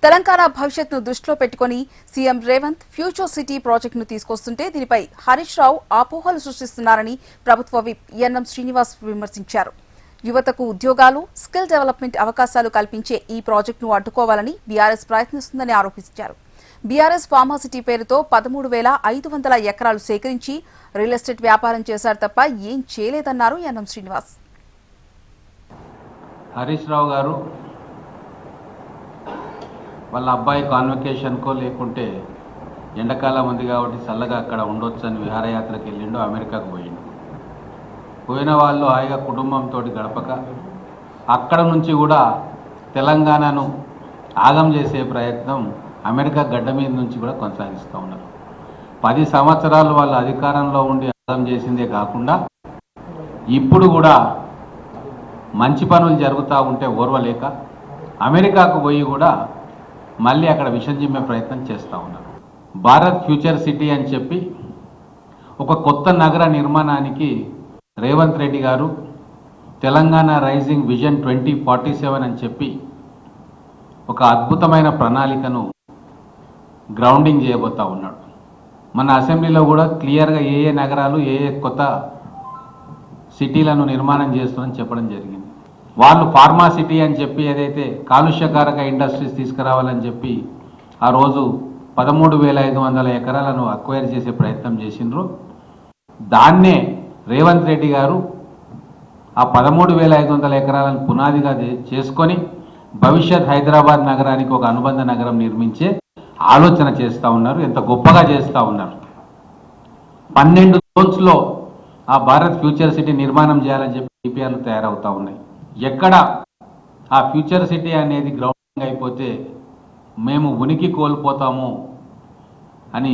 తెలంగాణ భవిష్యత్తును దృష్టిలో పెట్టుకుని సీఎం రేవంత్ ఫ్యూచర్ సిటీ ప్రాజెక్టును తీసుకొస్తుంటే దీనిపై హరీష్ రావు అపోహలు సృష్టిస్తున్నారని ప్రభుత్వ విప్ ఎన్ఎం శ్రీనివాస్ విమర్శించారు. యువతకు ఉద్యోగాలు, స్కిల్ డెవలప్మెంట్ అవకాశాలు కల్పించే ఈ ప్రాజెక్టును అడ్డుకోవాలని బీఆర్ఎస్ ప్రయత్నిస్తుందని ఆరోపించారు. బీఆర్ఎస్ ఫార్మాసిటీ పేరుతో 13,500 ఎకరాలు సేకరించి రియల్ ఎస్టేట్ వ్యాపారం చేశారు తప్ప ఏం చేయలేదన్నారు ఎన్ఎం శ్రీనివాస్. హరీష్ రావు గారు వాళ్ళ అబ్బాయి కాన్వకేషన్కో లేకుంటే ఎండాకాలం ఉంది కాబట్టి చల్లగా అక్కడ ఉండొచ్చు అని విహారయాత్రకు వెళ్ళిండు, అమెరికాకు పోయిండు. పోయిన వాళ్ళు హాయిగా కుటుంబంతో గడపక అక్కడ నుంచి కూడా తెలంగాణను ఆగం చేసే ప్రయత్నం అమెరికా గడ్డ మీద నుంచి కూడా కొనసాగిస్తూ ఉన్నారు. 10 సంవత్సరాలు వాళ్ళ అధికారంలో ఉండి ఆగం చేసిందే కాకుండా ఇప్పుడు కూడా మంచి పనులు జరుగుతూ ఉంటే ఓర్వలేక అమెరికాకు పోయి కూడా మళ్ళీ అక్కడ విషం జిమ్మే ప్రయత్నం చేస్తూ ఉన్నారు. భారత్ ఫ్యూచర్ సిటీ అని చెప్పి ఒక కొత్త నగర నిర్మాణానికి రేవంత్ రెడ్డి గారు తెలంగాణ రైజింగ్ విజన్ 2047 అని చెప్పి ఒక అద్భుతమైన ప్రణాళికను గ్రౌండింగ్ చేయబోతూ ఉన్నాడు. మన అసెంబ్లీలో కూడా క్లియర్గా ఏ నగరాలు ఏ కొత్త సిటీలను నిర్మాణం చేస్తామని చెప్పడం జరిగింది. వాళ్ళు ఫార్మా సిటీ అని చెప్పి ఏదైతే కాలుష్యకారక ఇండస్ట్రీస్ తీసుకురావాలని చెప్పి ఆ రోజు 13,500 ఎకరాలను అక్వైర్ చేసే ప్రయత్నం చేసిండ్రు. దాన్నే రేవంత్ రెడ్డి గారు ఆ 13,500 ఎకరాలను పునాదిగా చేసుకొని భవిష్యత్ హైదరాబాద్ నగరానికి ఒక అనుబంధ నగరం నిర్మించే ఆలోచన చేస్తూ ఉన్నారు. ఎంత గొప్పగా చేస్తూ ఉన్నారు. 12 జోన్స్లో ఆ భారత్ ఫ్యూచర్ సిటీ నిర్మాణం చేయాలని చెప్పి డిపిఆర్లు తయారవుతూ ఉన్నాయి. ఎక్కడ ఆ ఫ్యూచర్ సిటీ అనేది గ్రౌండింగ్ అయిపోతే మేము ఉనికి కోల్పోతాము అని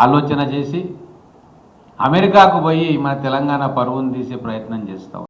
ఆలోచన చేసి అమెరికాకు పోయి మన తెలంగాణ పరువును తీసే ప్రయత్నం చేస్తాం.